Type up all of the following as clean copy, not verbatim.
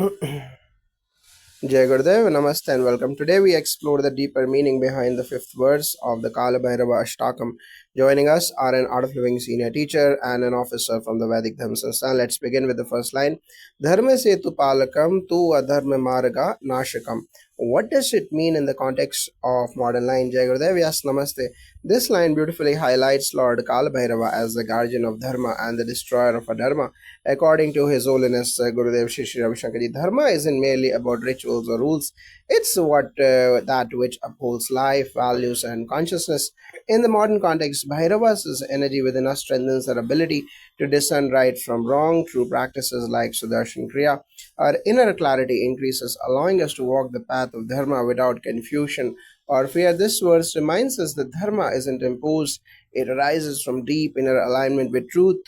Jai Gurudev, Namaste and welcome. Today we explore the deeper meaning behind the fifth verse of the Kala Bhairava Ashtakam. Joining us are an Art of Living senior teacher and an officer from the Vedic Dharma Sansthan. Let's begin with the first line. Dharma se tu palakam tu adharma marga nashakam. What does it mean in the context of modern line? Jai Gurudev, yes, Namaste. This line beautifully highlights Lord Kala Bhairava as the guardian of Dharma and the destroyer of adharma. According to His Holiness Gurudev Shri Shri Ravi Shankarji, Dharma isn't merely about rituals or rules. It's that which upholds life, values, and consciousness. In the modern context, Bhairava's energy within us strengthens our ability to discern right from wrong through practices like Sudarshan Kriya. Our inner clarity increases, allowing us to walk the path of Dharma without confusion or fear. This verse reminds us that Dharma isn't imposed, it arises from deep inner alignment with truth.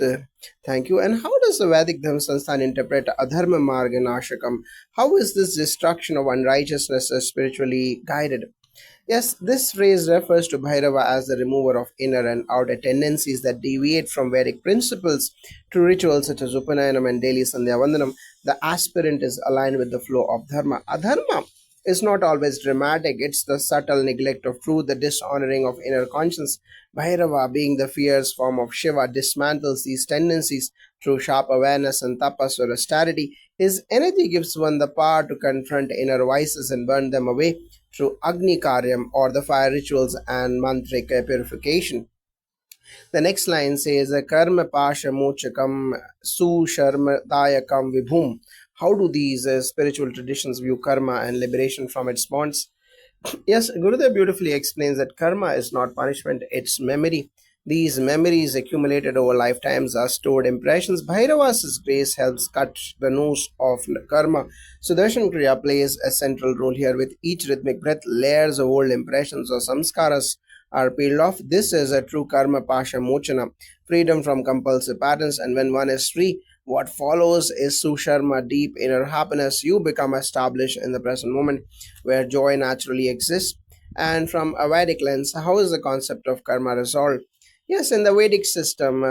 Thank you. And how does the Vedic Dharma Sansthan interpret Adharma Marga Nashakam? How is this destruction of unrighteousness spiritually guided? Yes, this phrase refers to Bhairava as the remover of inner and outer tendencies that deviate from Vedic principles. Through rituals such as Upanayanam and daily Sandhya Vandanam, the aspirant is aligned with the flow of Dharma. Adharma is not always dramatic, it's the subtle neglect of truth, the dishonoring of inner conscience. Bhairava, being the fierce form of Shiva, dismantles these tendencies through sharp awareness and tapas or austerity. His energy gives one the power to confront inner vices and burn them away through Agni Karyam or the fire rituals and mantric purification. The next line says, Karma Pasha Mochakam Su Sharma Dayakam Vibhum. How do these spiritual traditions view karma and liberation from its bonds? Yes, Gurudev beautifully explains that karma is not punishment, it's memory. These memories accumulated over lifetimes are stored impressions. Bhairava's grace helps cut the noose of karma. Sudarshan Kriya plays a central role here. With each rhythmic breath, layers of old impressions or samskaras are peeled off. This is a true karma pasha mochana, freedom from compulsive patterns. And when one is free, what follows is susharma, deep inner happiness. You become established in the present moment where joy naturally exists. And from a Vedic lens, how is the concept of karma resolved? Yes, in the Vedic system,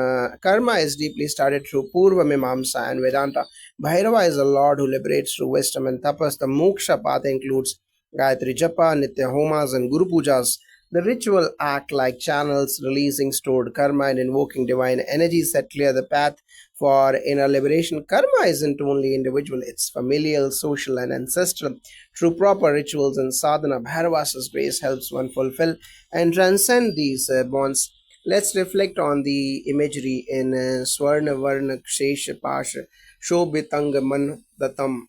karma is deeply studied through Purva Mimamsa and Vedanta. Bhairava is a lord who liberates through wisdom and tapas. The moksha path includes Gayatri Japa, Nitya Homas, and Guru Pujas. The ritual act like channels, releasing stored karma and invoking divine energies that clear the path for inner liberation. Karma isn't only individual, it's familial, social, and ancestral. Through proper rituals and sadhana, Bhairava's grace helps one fulfill and transcend these bonds. Let's reflect on the imagery in Swarna Varna Kshesh Pasha Shobitanga Mandatam.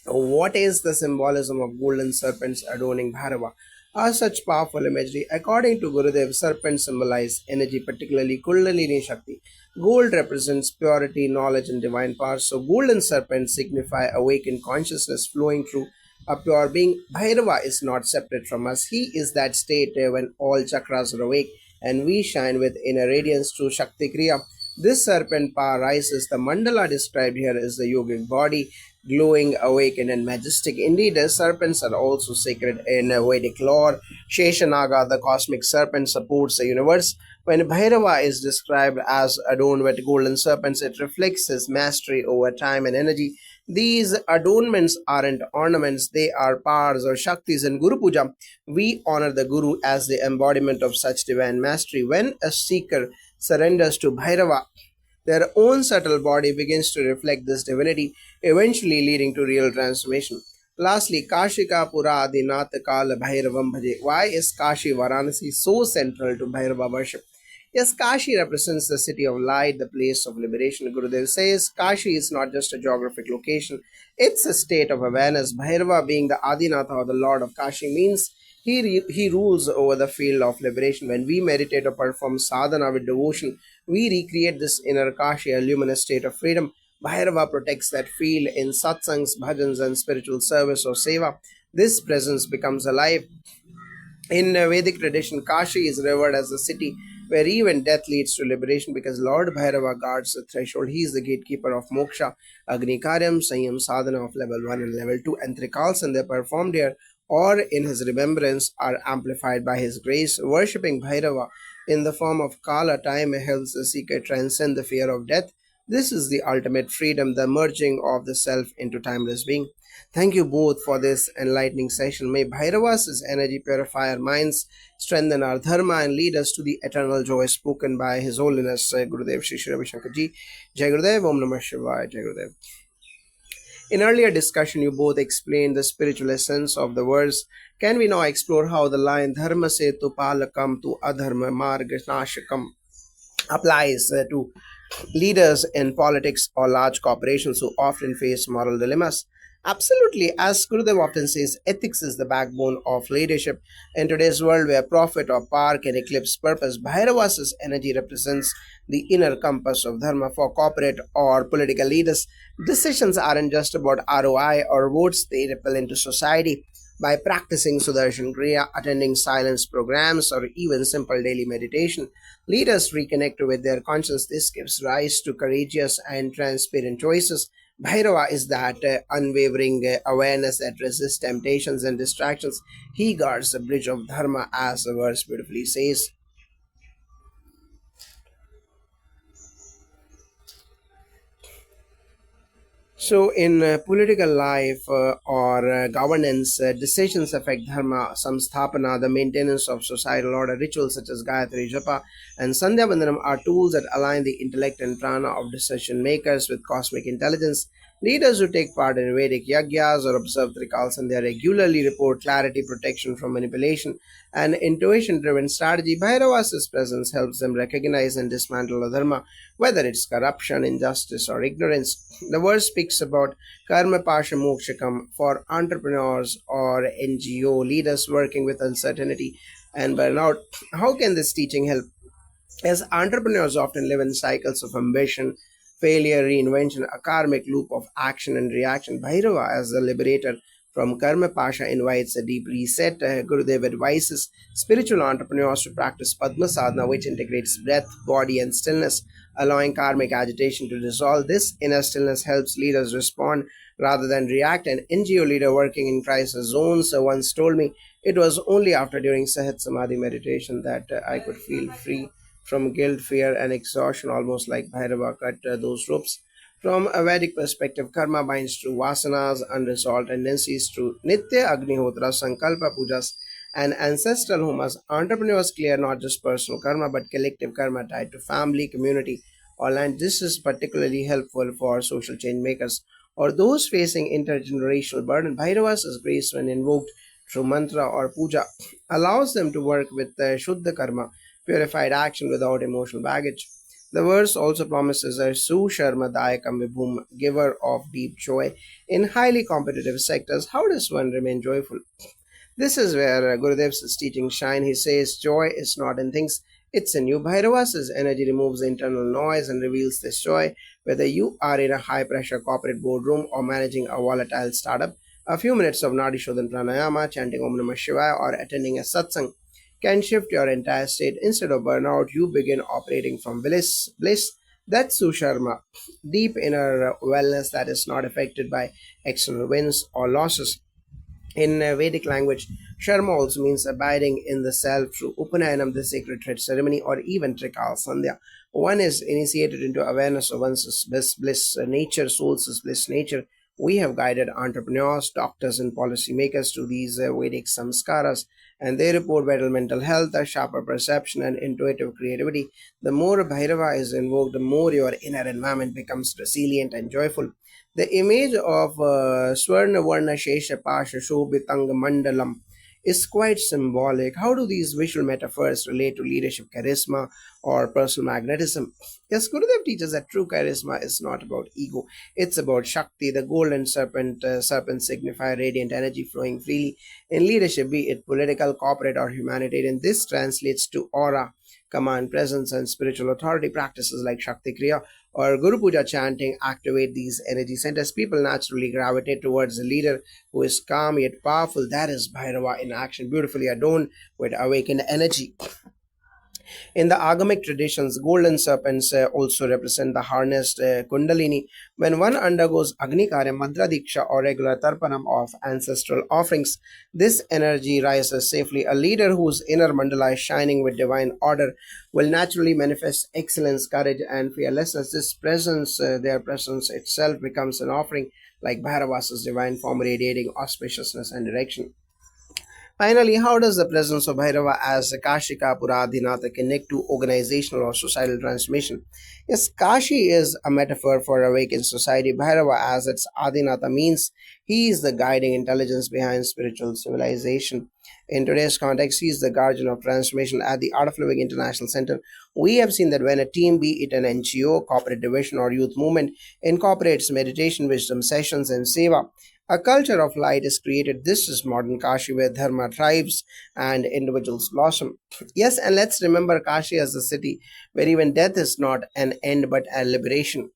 What is the symbolism of golden serpents adorning Bhairava? Are such powerful imagery? According to Gurudev, serpents symbolize energy, particularly Kundalini Shakti. Gold represents purity, knowledge, and divine power. So, golden serpents signify awakened consciousness flowing through a pure being. Bhairava is not separate from us. He is that state when all chakras are awake and we shine with inner radiance through Shakti Kriya. This serpent power rises. The mandala described here is the yogic body, glowing, awakened, and majestic. Indeed, serpents are also sacred in Vedic lore. Sheshanaga, the cosmic serpent, supports the universe. When Bhairava is described as adorned with golden serpents, it reflects his mastery over time and energy. These adornments aren't ornaments, they are powers or Shaktis. In Guru Puja, we honor the Guru as the embodiment of such divine mastery. When a seeker surrenders to Bhairava, their own subtle body begins to reflect this divinity, eventually leading to real transformation. Lastly, Kashika Pura Adinath Kala Bhairavam Bhaje. Why is Kashi Varanasi so central to Bhairava worship? Yes, Kashi represents the city of light, the place of liberation. Gurudev says Kashi is not just a geographic location, it's a state of awareness. Bhairava, being the Adinatha or the Lord of Kashi, means he rules over the field of liberation. When we meditate or perform sadhana with devotion, we recreate this inner Kashi, a luminous state of freedom. Bhairava protects that field in satsangs, bhajans, and spiritual service or seva. This presence becomes alive. In Vedic tradition, Kashi is revered as the city where even death leads to liberation because Lord Bhairava guards the threshold. He is the gatekeeper of moksha, Agni Karyam, Sanyam Sadhana of level 1 and level 2, and Trikal Sandhya performed here or in his remembrance are amplified by his grace. Worshipping Bhairava in the form of Kala time helps the seeker transcend the fear of death. This is the ultimate freedom, the merging of the self into timeless being. Thank you both for this enlightening session. May Bhairavas' energy purify our minds, strengthen our dharma, and lead us to the eternal joy spoken by His Holiness Gurudev Shri Shri Ravi Shankar Ji. Jai Gurudev, Om Namah Shivaya, Jai Gurudev. In earlier discussion, you both explained the spiritual essence of the verse. Can we now explore how the line Dharma se tu palakam tu adharma marga nashakam applies to leaders in politics or large corporations who often face moral dilemmas? Absolutely. As Gurudev often says, ethics is the backbone of leadership. In today's world where profit or power can eclipse purpose, Bhairavas' energy represents the inner compass of Dharma. For corporate or political leaders, decisions aren't just about ROI or votes, they ripple into society. By practicing Sudarshan Kriya, attending silence programs, or even simple daily meditation, leaders reconnect with their conscience. This gives rise to courageous and transparent choices. Bhairava is that unwavering awareness that resists temptations and distractions. He guards the bridge of Dharma, as the verse beautifully says. So, in political life or governance, decisions affect dharma, samsthapana, the maintenance of societal order. Rituals such as Gayatri Japa and Sandhya Vandanam are tools that align the intellect and prana of decision makers with cosmic intelligence. Leaders who take part in Vedic yagyas or observe Trikal Sandhya regularly report clarity, protection from manipulation, and intuition driven strategy. Bhairavas' presence helps them recognize and dismantle adharma, whether it's corruption, injustice, or ignorance. The verse speaks about karma pasha mokshakam for entrepreneurs or NGO leaders working with uncertainty and burnout. How can this teaching help? As entrepreneurs often live in cycles of ambition, failure, reinvention, a karmic loop of action and reaction, Bhairava, as the liberator from Karma Pasha, invites a deep reset. Gurudev advises spiritual entrepreneurs to practice Padma Sadhana, which integrates breath, body, and stillness, allowing karmic agitation to dissolve. This inner stillness helps leaders respond rather than react. An NGO leader working in crisis zones once told me it was only after during Sahat Samadhi meditation that I could feel free from guilt, fear, and exhaustion, almost like Bhairava cut those ropes. From a Vedic perspective, karma binds through vasanas, unresolved tendencies, through nitya agnihotra, sankalpa pujas, and ancestral homas. Entrepreneurs clear not just personal karma but collective karma tied to family, community, or land. This is particularly helpful for social change makers or those facing intergenerational burden. Bhairavas' grace, when invoked through mantra or puja, allows them to work with Shuddha karma, purified action without emotional baggage. The verse also promises a Susharma Dayakam Vibhum, giver of deep joy. In highly competitive sectors, how does one remain joyful? This is where Gurudev's teachings shine. He says, joy is not in things, it's in you. Bhairavas' energy removes the internal noise and reveals this joy. Whether you are in a high pressure corporate boardroom or managing a volatile startup, a few minutes of Nadi Shodhan Pranayama, chanting Om Namah Shivaya, or attending a satsang can shift your entire state. Instead of burnout, you begin operating from bliss. That's Susharma, deep inner wellness that is not affected by external wins or losses. In Vedic language, Sharma also means abiding in the self through Upanayanam, the sacred thread ceremony, or even Trikal Sandhya. One is initiated into awareness of one's bliss nature, soul's bliss nature. We have guided entrepreneurs, doctors, and policymakers through these Vedic samskaras, and they report better mental health, a sharper perception, and intuitive creativity. The more Bhairava is invoked, the more your inner environment becomes resilient and joyful. The image of Swarna Varna Shesha Pasha Shobitanga Mandalam is quite symbolic. How do these visual metaphors relate to leadership charisma or personal magnetism? Yes, Gurudev teaches that true charisma is not about ego, it's about Shakti. The golden serpents signify radiant energy flowing freely in leadership, be it political, corporate, or humanitarian. This translates to aura, command, presence, and spiritual authority. Practices like Shakti Kriya or Guru Puja chanting activate these energy centers. People naturally gravitate towards a leader who is calm yet powerful. That is Bhairava in action, beautifully adorned with awakened energy. In the agamic traditions, golden serpents also represent the harnessed kundalini. When one undergoes Agni Karya, Mantra Diksha, or regular Tarpanam of ancestral offerings, this energy rises safely. A leader whose inner mandala is shining with divine order will naturally manifest excellence, courage, and fearlessness. Their presence itself becomes an offering, like Bhairavasa's divine form radiating auspiciousness and direction. Finally, how does the presence of Bhairava as a Kashika Puradhinata connect to organizational or societal transformation? Yes, Kashi is a metaphor for awakened society. Bhairava as its Adhinata means he is the guiding intelligence behind spiritual civilization. In today's context, he is the guardian of transformation at the Art of Living International Center. We have seen that when a team, be it an NGO, corporate division, or youth movement, incorporates meditation, wisdom sessions, and seva, a culture of light is created. This is modern Kashi where Dharma thrives and individuals blossom. Yes, and let's remember Kashi as a city where even death is not an end but a liberation.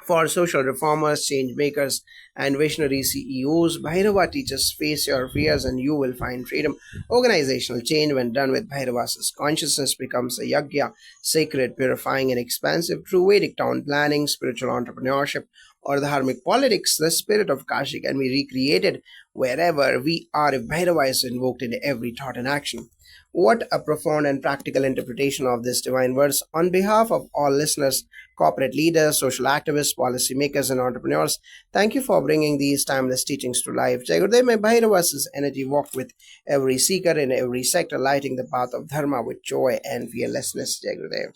For social reformers, change makers, and visionary CEOs, Bhairava teaches face your fears and you will find freedom. Organizational change, when done with Bhairava's consciousness, becomes a yagya, sacred, purifying, and expansive. Through Vedic town planning, spiritual entrepreneurship, or dharmic politics, the spirit of Kashi can be recreated wherever we are if Bhairava is invoked in every thought and action. What a profound and practical interpretation of this divine verse. On behalf of all listeners, corporate leaders, social activists, policymakers, and entrepreneurs, thank you for bringing these timeless teachings to life. Jai Gurudev, may Bhairavas' energy walk with every seeker in every sector, lighting the path of Dharma with joy and fearlessness. Jai Gurudev.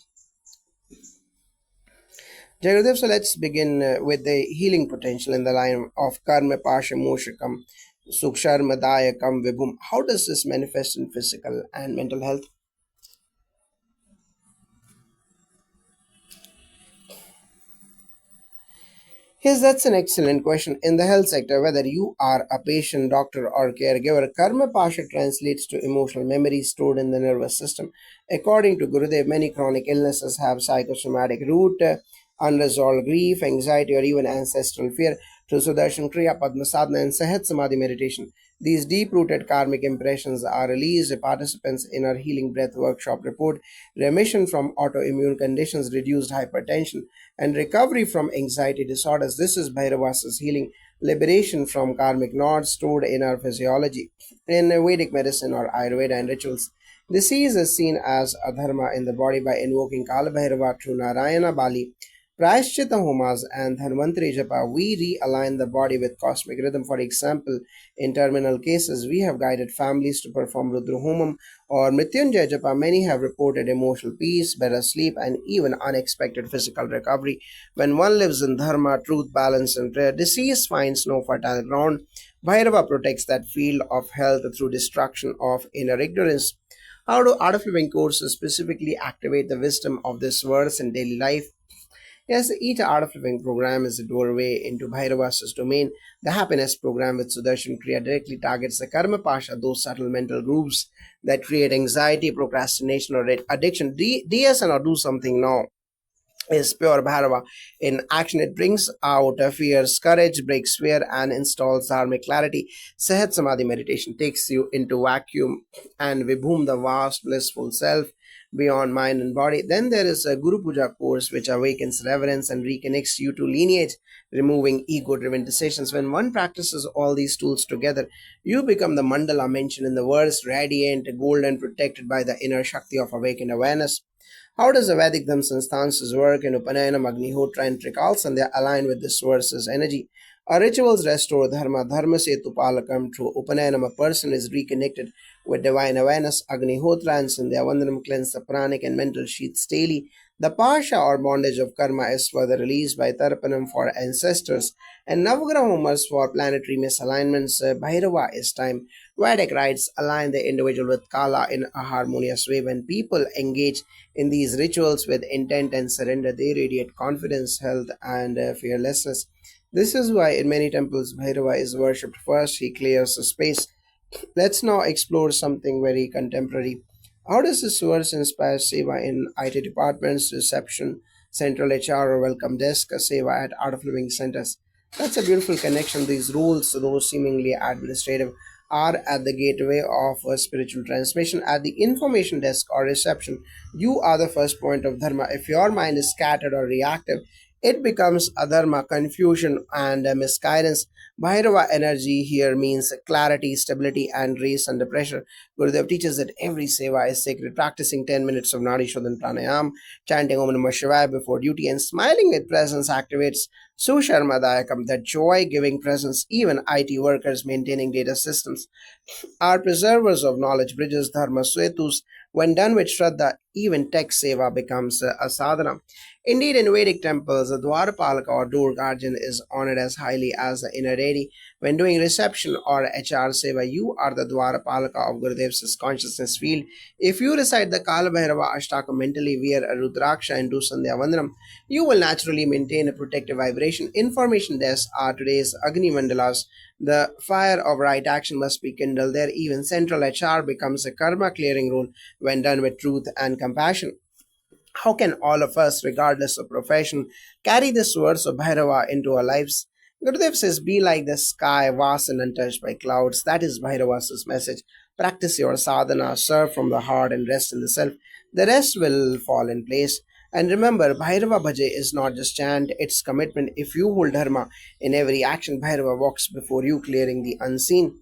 Jai Gurudev, so let's begin with the healing potential in the line of Karma Pasha Moshakam. Suksharmadayakam Vibhum. How does this manifest in physical and mental health? Yes, that's an excellent question. In the health sector, whether you are a patient, doctor, or caregiver, Karma Pasha translates to emotional memories stored in the nervous system. According to Gurudev, many chronic illnesses have psychosomatic root, unresolved grief, anxiety, or even ancestral fear. Through Sudarshan Kriya, Padma Sadhana, and Sahat Samadhi meditation, these deep rooted karmic impressions are released. Participants in our Healing Breath workshop report remission from autoimmune conditions, reduced hypertension, and recovery from anxiety disorders. This is Bhairavasa's healing, liberation from karmic knots stored in our physiology. In Vedic medicine or Ayurveda and rituals, disease is seen as a dharma in the body. By invoking Kala Bhairava through Narayana Bali, Prayashchita Homas, and Dhanvantri Japa, we realign the body with cosmic rhythm. For example, in terminal cases, we have guided families to perform Rudra Homam or Mrityunjay Japa. Many have reported emotional peace, better sleep, and even unexpected physical recovery. When one lives in Dharma, truth, balance, and prayer, disease finds no fertile ground. Bhairava protects that field of health through destruction of inner ignorance. How do Art of Living courses specifically activate the wisdom of this verse in daily life? Yes, the Eat Art of Living program is a doorway into Bhairavasa's domain. The happiness program with Sudarshan Kriya directly targets the Karma Pasha, those subtle mental grooves that create anxiety, procrastination, or addiction. DSN or do something now is pure Bhairava. In action, it brings out fear's courage, breaks fear, and installs dharmic clarity. Sahat Samadhi meditation takes you into vacuum and Vibhum, the vast, blissful self beyond mind and body. Then there is a Guru Puja course which awakens reverence and reconnects you to lineage, removing ego driven decisions. When one practices all these tools together, you become the mandala mentioned in the verse, radiant, golden, protected by the inner Shakti of awakened awareness. How does the Vedic Dhamsanstances work in Upanayanam, Agnihotra, and Trikal Sandhya align with this verse's energy? Our rituals restore dharma, dharma setu palakam. Through Upanayanam, a person is reconnected with divine awareness. Agnihotra and Sandhya Vandanam cleanse the pranic and mental sheaths daily. The pasha or bondage of karma is further released by Tarpanam for ancestors and Navagraha homers for planetary misalignments. Bhairava is time. Vedic rites align the individual with Kala in a harmonious way. When people engage in these rituals with intent and surrender, they radiate confidence, health, and fearlessness. This is why in many temples Bhairava is worshipped first. He clears the space. Let's now explore something very contemporary. How does this verse inspire Seva in IT departments, reception, central HR, or welcome desk, Seva at Art of Living centers? That's a beautiful connection. These rules, though seemingly administrative, are at the gateway of a spiritual transmission. At the information desk or reception, you are the first point of dharma. If your mind is scattered or reactive, it becomes adharma, confusion, and misguidance. Bhairava energy here means clarity, stability, and grace under pressure. Gurudev teaches that every seva is sacred. Practicing 10 minutes of Nadi Shodhan Pranayam, chanting Om Namah Shivaya before duty, and smiling with presence activates Susharmadayakam, that joy giving presence. Even IT workers maintaining data systems are preservers of knowledge, bridges, dharma, setus. When done with Shraddha, even tech seva becomes a sadhana. Indeed, in Vedic temples, the Dwarpalaka or door guardian is honored as highly as the inner deity. When doing reception or HR seva, you are the Dwarpalaka of Gurudev's consciousness field. If you recite the Kala Bhairava Ashtakam mentally, wear a Rudraksha and do Sandhya Vandanam, you will naturally maintain a protective vibration. Information desks are today's Agni Mandalas. The fire of right action must be kindled there. Even central HR becomes a karma clearing role when done with truth and compassion. How can all of us, regardless of profession, carry this words of Bhairava into our lives? Gurudev says, be like the sky, vast and untouched by clouds. That is Bhairava's message. Practice your sadhana, serve from the heart, and rest in the self. The rest will fall in place. And remember, Bhairava Bhaje is not just chant, it's commitment. If you hold dharma in every action, Bhairava walks before you, clearing the unseen.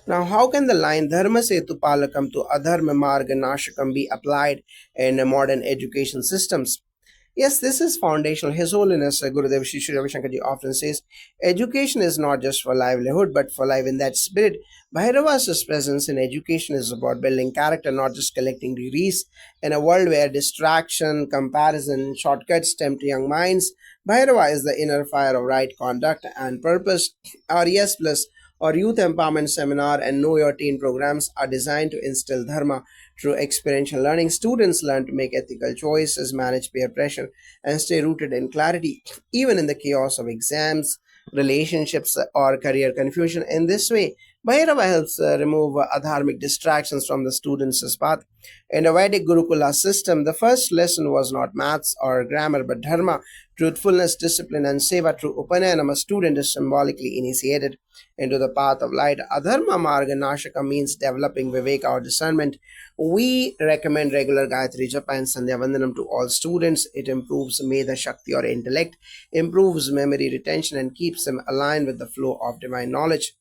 Now, how can the line Dharma Setu Palakam to Adharma Marga Nashakam be applied in modern education systems? Yes, this is foundational. His Holiness Gurudev Shri Shri Ravi Shankarji often says, education is not just for livelihood, but for life. In that spirit, Bhairava's presence in education is about building character, not just collecting degrees. In a world where distraction, comparison, shortcuts tempt young minds, Bhairava is the inner fire of right conduct and purpose. Our Yes Plus or Youth Empowerment Seminar and Know Your Teen programs are designed to instill Dharma through experiential learning. Students learn to make ethical choices, manage peer pressure, and stay rooted in clarity, even in the chaos of exams, relationships, or career confusion. In this way, Bhairava helps remove adharmic distractions from the students' path. In the Vedic Gurukula system, the first lesson was not maths or grammar but dharma, truthfulness, discipline, and seva. Through Upanyanam, a student is symbolically initiated into the path of light. Adharma Marga Nashaka means developing Viveka or discernment. We recommend regular Gayatri Japa and Sandhya Vandanam to all students. It improves Medha Shakti or intellect, improves memory retention, and keeps them aligned with the flow of divine knowledge.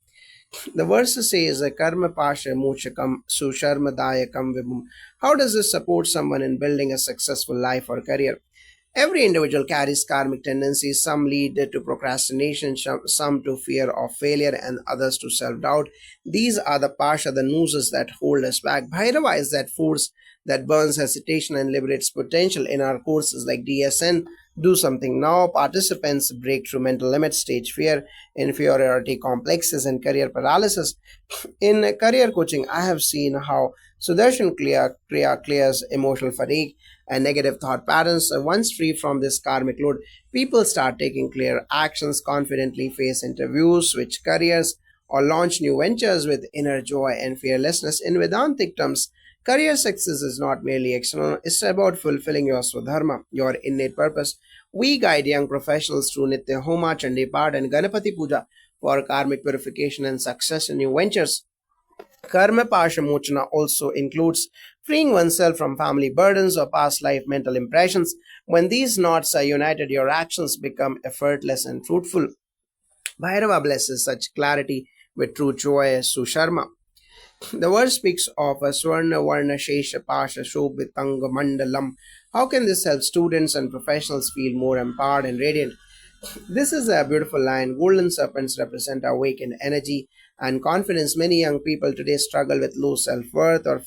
The verse says, Karma Pasha Mochakam Susharmadayakam Vibhum. How does this support someone in building a successful life or career? Every individual carries karmic tendencies. Some lead to procrastination, some to fear of failure, and others to self doubt. These are the pasha, the nooses that hold us back. Bhairava is that force that burns hesitation and liberates potential. In our courses like DSN, Do Something Now, participants break through mental limits, stage fear, inferiority complexes, and career paralysis. In career coaching, I have seen how Sudarshan Kriya clears emotional fatigue and negative thought patterns. Once free from this karmic load, people start taking clear actions, confidently face interviews, switch careers, or launch new ventures with inner joy and fearlessness. In Vedantic terms, career success is not merely external, it's about fulfilling your swadharma, your innate purpose. We guide young professionals through Nitya Homa, Chandi Pad, and Ganapati Puja for karmic purification and success in new ventures. Karma Pasha Mochana also includes freeing oneself from family burdens or past life mental impressions. When these knots are united, your actions become effortless and fruitful. Bhairava blesses such clarity with true joy. Susharma. The verse speaks of a Swarna Varna Shesha Pasha Shobhitanga Mandalam. How can this help students and professionals feel more empowered and radiant? This is a beautiful line. Golden serpents represent awakened energy and confidence. Many young people today struggle with low self-worth or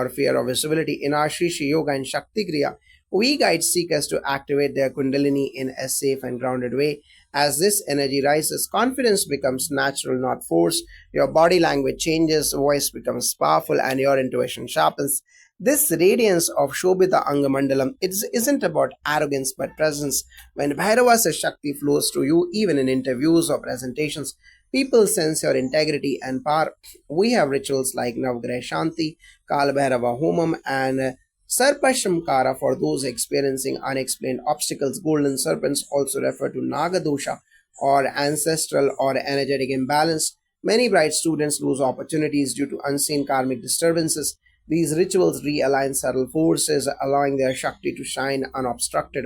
fear of visibility. In our Shri Shri Yoga and Shakti Kriya, we guide seekers to activate their Kundalini in a safe and grounded way. As this energy rises, confidence becomes natural, not forced. Your body language changes, voice becomes powerful, and your intuition sharpens. This radiance of Shobhita Angamandalam isn't about arrogance but presence. When Bhairava's Shakti flows through you, even in interviews or presentations, people sense your integrity and power. We have rituals like Navgrah Shanti, Kaal Bhairava Homam, and Sarpashamkara for those experiencing unexplained obstacles. Golden serpents, also referred to Nagadosha, or ancestral or energetic imbalance. Many bright students lose opportunities due to unseen karmic disturbances. These rituals realign subtle forces, allowing their Shakti to shine unobstructed.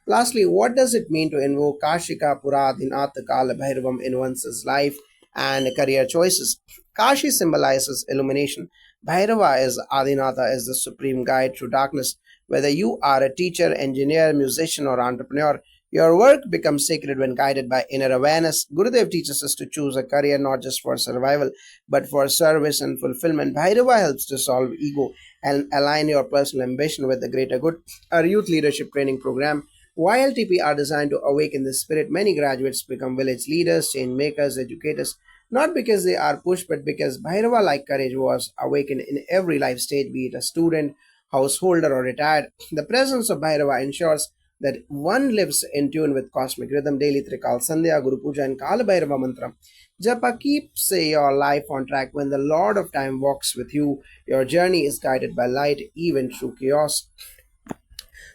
Lastly, what does it mean to invoke Kashika Puradhinatha Kala Bhairavam in one's life and career choices? Kashi symbolizes illumination. Bhairava is Adinatha is the supreme guide through darkness. Whether you are a teacher, engineer, musician, or entrepreneur, your work becomes sacred when guided by inner awareness. Gurudev teaches us to choose a career not just for survival, but for service and fulfillment. Bhairava helps dissolve ego and align your personal ambition with the greater good. Our youth leadership training program YLTP are designed to awaken the spirit. Many graduates become village leaders, change makers, educators, not because they are pushed, but because Bhairava like courage was awakened in every life stage, be it a student, householder, or retired. The presence of Bhairava ensures that one lives in tune with cosmic rhythm. Daily Trikal Sandhya, Guru Puja, and Kala Bhairava mantra. Japa keeps your life on track. When the Lord of Time walks with you, your journey is guided by light, even through chaos.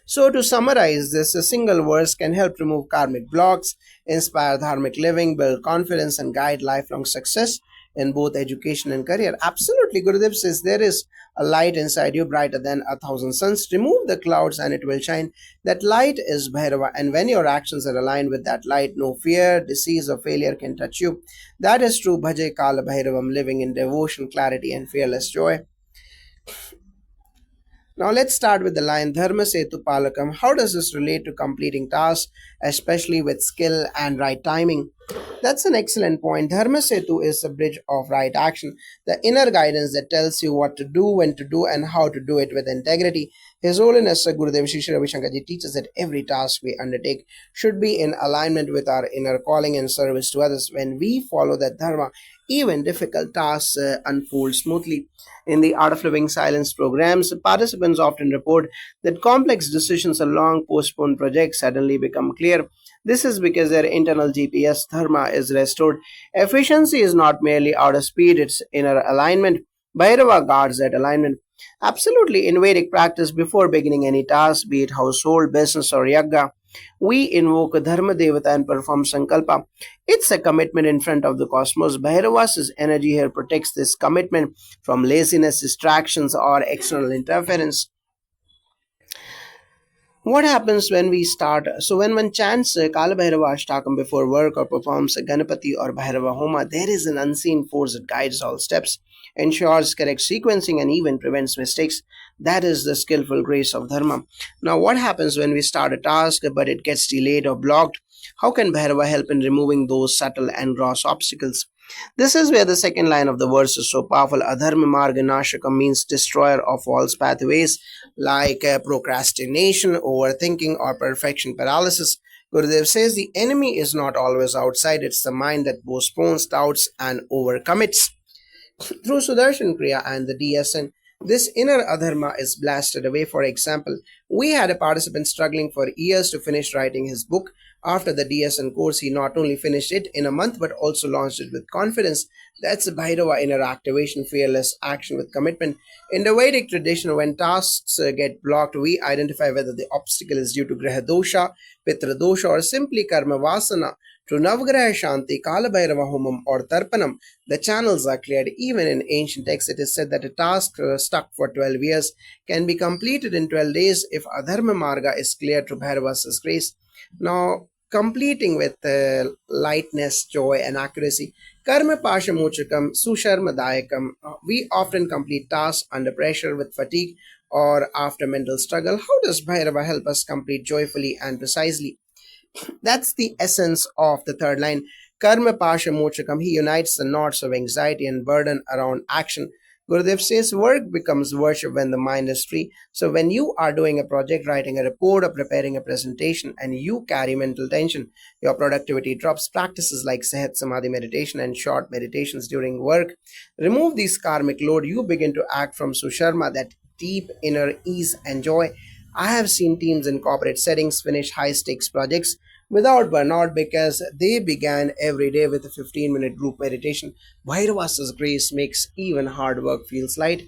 So, to summarize this, a single verse can help remove karmic blocks, inspire dharmic living, build confidence, and guide lifelong success in both education and career. Absolutely, Gurudev says there is a light inside you brighter than a thousand suns. Remove the clouds and it will shine. That light is Bhairava, and when your actions are aligned with that light, no fear, disease, or failure can touch you. That is true Bhaje Kala Bhairavam, living in devotion, clarity, and fearless joy. Now let's start with the line Dharma Setu Palakam. How does this relate to completing tasks, especially with skill and right timing? That's an excellent point. Dharma Setu is the bridge of right action, the inner guidance that tells you what to do, when to do, and how to do it with integrity. His Holiness Gurudev Shri Ravi Shankarji teaches that every task we undertake should be in alignment with our inner calling and service to others. When we follow that dharma, even difficult tasks unfold smoothly. In the Art of Living Silence programs, participants often report that complex decisions or long postponed projects suddenly become clear. This is because their internal GPS dharma is restored. Efficiency is not merely out of speed, it's inner alignment. Bhairava guards that alignment. Absolutely, in Vedic practice, before beginning any task, be it household, business, or yagga, we invoke a Dharma Devata and perform Sankalpa. It's a commitment in front of the cosmos. Bhairava's energy here protects this commitment from laziness, distractions, or external interference. What happens when we start? So, when one chants Kala Bhairava Ashtakam before work or performs a Ganapati or Bhairava Homa, there is an unseen force that guides all steps, ensures correct sequencing, and even prevents mistakes. That is the skillful grace of Dharma. Now, what happens when we start a task but it gets delayed or blocked? How can Bhairava help in removing those subtle and gross obstacles? This is where the second line of the verse is so powerful. Adharma marga nashaka means destroyer of false pathways like procrastination, overthinking, or perfection paralysis. Gurudev says the enemy is not always outside, it's the mind that postpones, doubts, and overcommits. Through Sudarshan Kriya and the DSN, this inner adharma is blasted away. For example, we had a participant struggling for years to finish writing his book. After the DSN course, he not only finished it in a month but also launched it with confidence. That's a Bhairava inner activation, fearless action with commitment. In the Vedic tradition, when tasks get blocked, we identify whether the obstacle is due to Graha dosha, Pitra dosha, or simply Karma Vasana. Through Navgraha Shanti, Kala Bhairava Homam, or Tarpanam, the channels are cleared. Even in ancient texts, it is said that a task stuck for 12 years can be completed in 12 days if Adharma Marga is cleared through Bhairava's grace. Now, completing with lightness, joy, and accuracy. Karma Pasha Mochakam, Susharma Dayakam. We often complete tasks under pressure with fatigue or after mental struggle. How does Bhairava help us complete joyfully and precisely? That's the essence of the third line. Karma Pasha Mochakam. He unites the knots of anxiety and burden around action. Gurudev says work becomes worship when the mind is free. So when you are doing a project, writing a report, or preparing a presentation, and you carry mental tension, your productivity drops. Practices like Sahat Samadhi meditation and short meditations during work remove this karmic load. You begin to act from Susharma, that deep inner ease and joy. I have seen teams in corporate settings finish high stakes projects without burnout because they began every day with a 15-minute group meditation. Bhairavasa's grace makes even hard work feels light.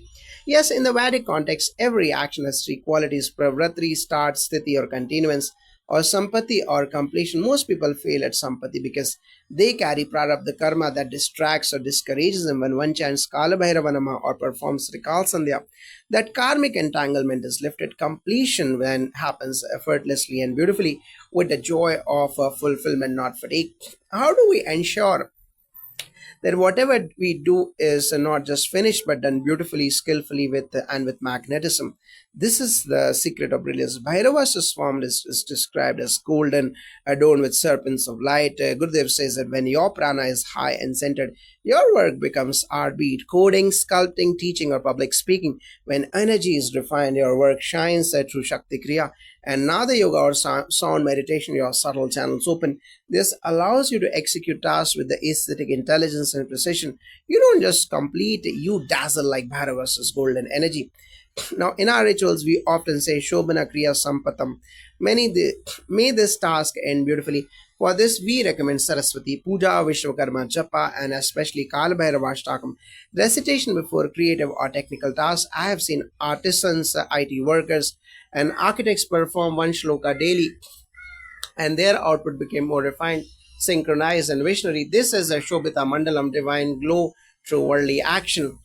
Yes, in the Vedic context, every action has three qualities: pravratri, start, sthiti, or continuance. or sampati or completion. Most people fail at sampati because they carry prarabdha karma that distracts or discourages them. When one chants Kala Bhairavanama or performs Rikal Sandhya, that karmic entanglement is lifted. Completion when happens effortlessly and beautifully with the joy of fulfillment, not fatigue. How do we ensure that whatever we do is not just finished but done beautifully, skillfully, with and with magnetism? This is the secret of brilliance. Bhairava's form is described as golden, adorned with serpents of light. Gurudev says that when your prana is high and centered, your work becomes art, be it coding, sculpting, teaching, or public speaking. When energy is refined, your work shines through Shakti Kriya. And Nada Yoga or sound meditation, your subtle channels open. This allows you to execute tasks with the aesthetic intelligence and precision. You don't just complete, you dazzle like Bhairava's golden energy. Now, in our rituals, we often say Shobhana Kriya Sampatam. May this task end beautifully. For this, we recommend Saraswati Puja, Vishwakarma Japa, and especially Kal Bhairava Ashtakam. Recitation before creative or technical tasks. I have seen artisans, IT workers, and architects perform one shloka daily, and their output became more refined, synchronized, and visionary. This is a Shobhita Mandalam, divine glow through worldly action.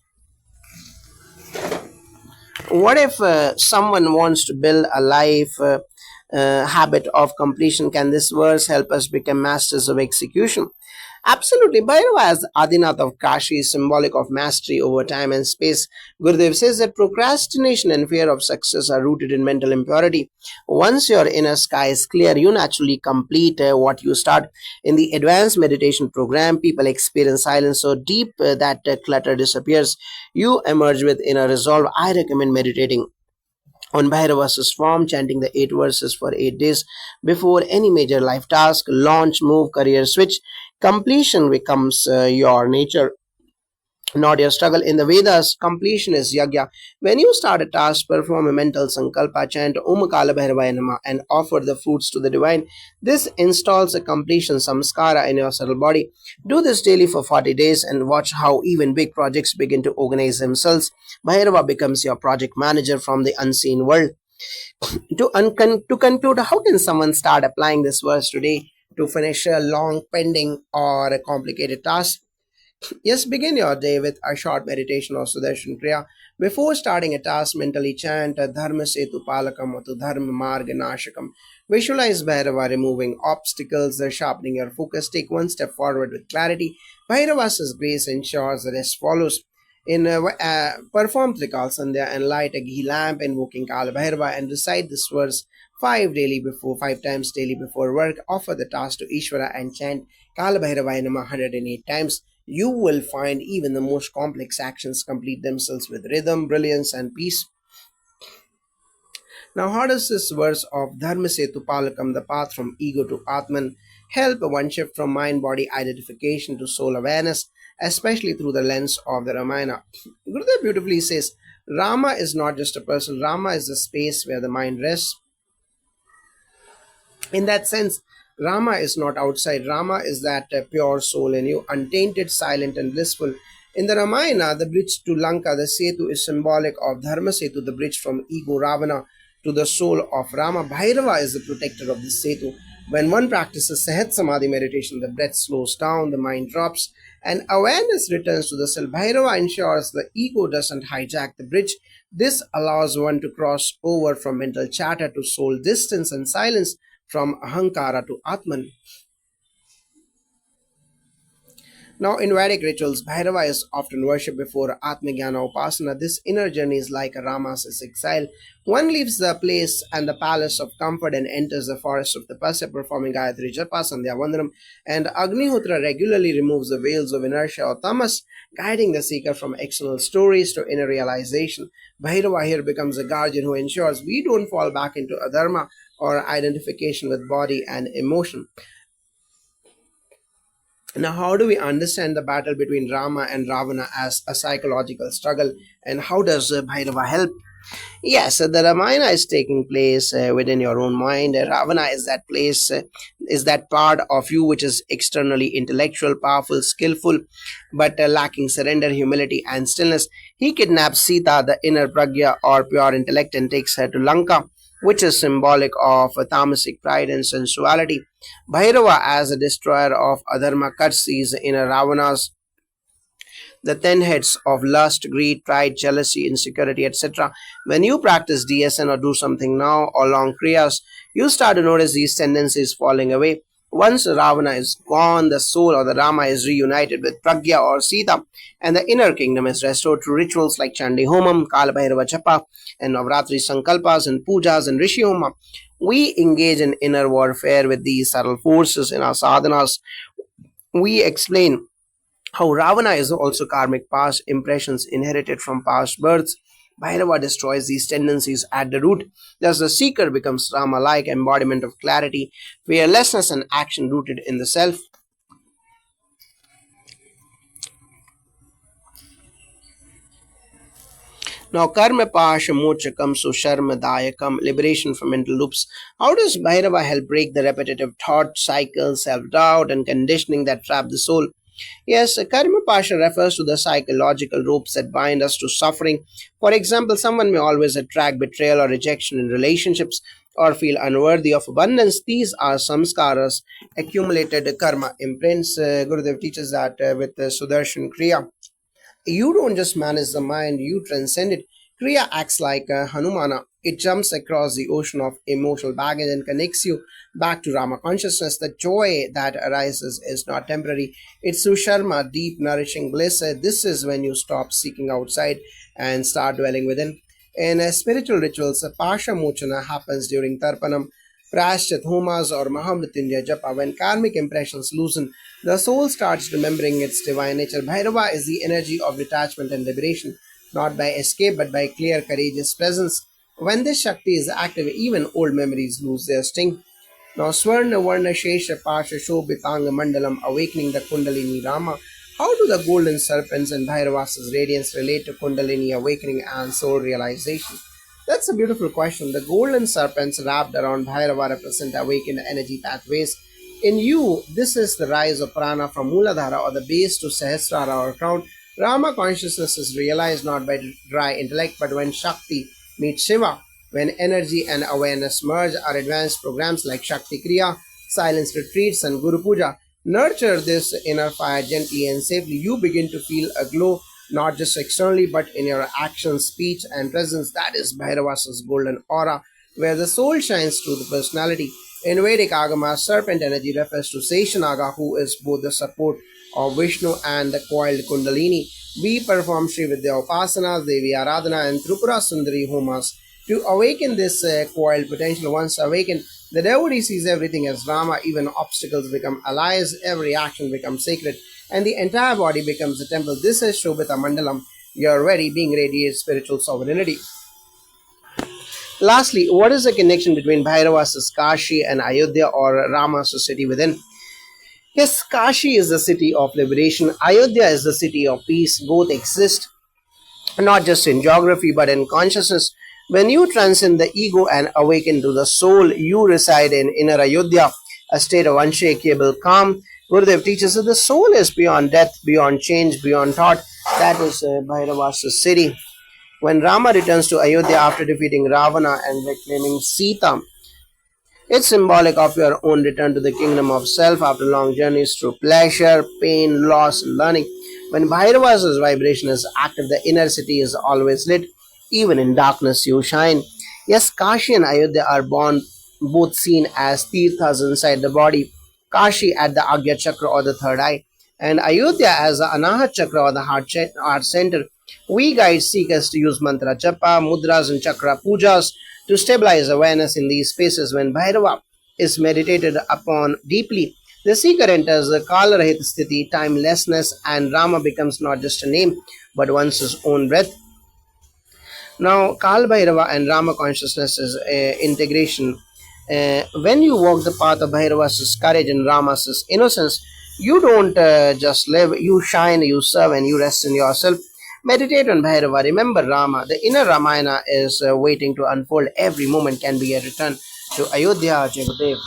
What if someone wants to build a life habit of completion? Can this verse help us become masters of execution? Absolutely. Bhairava as Adinath of Kashi is symbolic of mastery over time and space. Gurudev says that procrastination and fear of success are rooted in mental impurity. Once your inner sky is clear, you naturally complete what you start. In the advanced meditation program, people experience silence so deep that clutter disappears. You emerge with inner resolve. I recommend meditating on Bhairava's form, chanting the 8 verses for 8 days before any major life task, launch, move, career switch. Completion becomes your nature, not your struggle. In the Vedas, completion is yagya. When you start a task, perform a mental sankalpa, chant Om Kala Bhairavaya Nama, and offer the fruits to the divine. This installs a completion samskara in your subtle body. Do this daily for 40 days and watch how even big projects begin to organize themselves. Bhairava becomes your project manager from the unseen world. To conclude, how can someone start applying this verse today to finish a long pending or a complicated task? Yes, begin your day with a short meditation or Sudarshan Kriya. Before starting a task, mentally chant Dharma Setu Palakam or Dharma Marga Nashakam. Visualize Bhairava removing obstacles, sharpening your focus. Take one step forward with clarity. Bhairava's grace ensures that as follows. Perform Trikal Sandhya and light a ghee lamp invoking Kala Bhairava and recite this verse 5 times daily before work. Offer the task to Ishvara and chant Kala Bhairavaya Nama 108 times. You will find even the most complex actions complete themselves with rhythm, brilliance, and peace. Now, how does this verse of Dharma Setu Palakam, the path from ego to Atman, help one shift from mind body identification to soul awareness, especially through the lens of the Ramayana? Gurudev beautifully says, Rama is not just a person, Rama is the space where the mind rests. In that sense, Rama is not outside. Rama is that pure soul in you, untainted, silent, and blissful. In the Ramayana, the bridge to Lanka, the Setu, is symbolic of Dharma Setu, the bridge from ego Ravana to the soul of Rama. Bhairava is the protector of the Setu. When one practices Sahat Samadhi meditation, the breath slows down, the mind drops, and awareness returns to the self. Bhairava ensures the ego doesn't hijack the bridge. This allows one to cross over from mental chatter to soul distance and silence, from Ahankara to Atman. Now, in Vedic rituals, Bhairava is often worshipped before Atmajnana Upasana. This inner journey is like a Rama's exile. One leaves the place and the palace of comfort and enters the forest of Tapasya, performing Gayatri Japa, Sandhya Vandanam, and Agnihotra regularly removes the veils of inertia or tamas, guiding the seeker from external stories to inner realization. Bhairava here becomes a guardian who ensures we don't fall back into adharma or identification with body and emotion. Now, how do we understand the battle between Rama and Ravana as a psychological struggle, and how does Bhairava help? Yes, the Ramayana is taking place within your own mind. Ravana is that place, is that part of you which is externally intellectual, powerful, skillful, but lacking surrender, humility, and stillness. He kidnaps Sita, the inner pragya or pure intellect, and takes her to Lanka. which is symbolic of tamasic pride and sensuality. Bhairava, as a destroyer of adharma, cuts these inner Ravanas, the 10 heads of lust, greed, pride, jealousy, insecurity, etc. When you practice DSN or do something now or long Kriyas, you start to notice these tendencies falling away. Once Ravana is gone, the soul or the Rama is reunited with Pragya or Sita, and the inner kingdom is restored through rituals like Chandi Homam, Kala Bhairava Japa, and Navratri Sankalpas, and Pujas, and Rishi Homa. We engage in inner warfare with these subtle forces in our sadhanas. We explain how Ravana is also karmic past impressions inherited from past births. Bhairava destroys these tendencies at the root. Thus, the seeker becomes Rama like embodiment of clarity, fearlessness, and action rooted in the self. Now, karma pasha mochakam susharma dayakam, liberation from mental loops. How does Bhairava help break the repetitive thought cycles, self doubt, and conditioning that trap the soul? Yes, karma pasha refers to the psychological ropes that bind us to suffering. For example, someone may always attract betrayal or rejection in relationships or feel unworthy of abundance. These are samskaras, accumulated karma imprints. Gurudev teaches that with Sudarshan Kriya. You don't just manage the mind, you transcend it. Kriya acts like a Hanumana. It jumps across the ocean of emotional baggage and connects you back to Rama consciousness. The joy that arises is not temporary. It's Susharma, deep, nourishing bliss. This is when you stop seeking outside and start dwelling within. In spiritual rituals, Pasha Mochana happens during Tarpanam, Prashchit Homas, or Mahamrityunjaya Japa. When karmic impressions loosen, the soul starts remembering its divine nature. Bhairava is the energy of detachment and liberation, not by escape but by clear, courageous presence. When this Shakti is active, even old memories lose their sting. Now, Swarna Varna Shesha Pasha Shobitanga Mandalam, awakening the Kundalini Rama. How do the golden serpents and Bhairavasa's radiance relate to Kundalini awakening and soul realization? That's a beautiful question. The golden serpents wrapped around Bhairava represent awakened energy pathways. In you, this is the rise of prana from Muladhara or the base to Sahasrara or crown. Rama consciousness is realized not by dry intellect but when Shakti meets Shiva. When energy and awareness merge, our advanced programs like Shakti Kriya, silence retreats, and Guru Puja nurture this inner fire gently and safely. You begin to feel a glow not just externally but in your actions, speech, and presence. That is Bhairavasa's golden aura, where the soul shines through the personality. In Vedic Agama, serpent energy refers to Seshanaga, who is both the support of Vishnu and the coiled Kundalini. We perform Sri Vidya Upasanas, Devi Aradhana, and Tripura Sundari Homas to awaken this coiled potential. Once awakened, the devotee sees everything as Rama, even obstacles become allies, every action becomes sacred, and the entire body becomes a temple. This is Shobhita Mandalam, your very being radiates spiritual sovereignty. Lastly, what is the connection between Bhairava's Kashi and Ayodhya or Rama's city within? Yes, Kashi is the city of liberation, Ayodhya is the city of peace. Both exist not just in geography but in consciousness. When you transcend the ego and awaken to the soul, you reside in inner Ayodhya, a state of unshakable calm. Gurudev teaches that the soul is beyond death, beyond change, beyond thought. That is Bhairava's city. When Rama returns to Ayodhya after defeating Ravana and reclaiming Sita, it's symbolic of your own return to the kingdom of self after long journeys through pleasure, pain, loss, and learning. When Bhairava's vibration is active, the inner city is always lit. Even in darkness, you shine. Yes, Kashi and Ayodhya are born, both seen as tirthas inside the body. Kashi at the Agya Chakra or the third eye, and Ayodhya as the Anahat Chakra or the heart center. We guide seekers to use mantra japa, mudras, and chakra pujas to stabilize awareness in these spaces. When Bhairava is meditated upon deeply, the seeker enters the Kalarahit Sthiti, timelessness, and Rama becomes not just a name, but one's own breath. Now, Kal Bhairava and Rama consciousness is integration. When you walk the path of Bhairava's courage and Rama's innocence, you don't just live, you shine, you serve, and you rest in yourself. Meditate on Bhairava. Remember Rama. The inner Ramayana is waiting to unfold. Every moment can be a return to Ayodhya, Jagudev.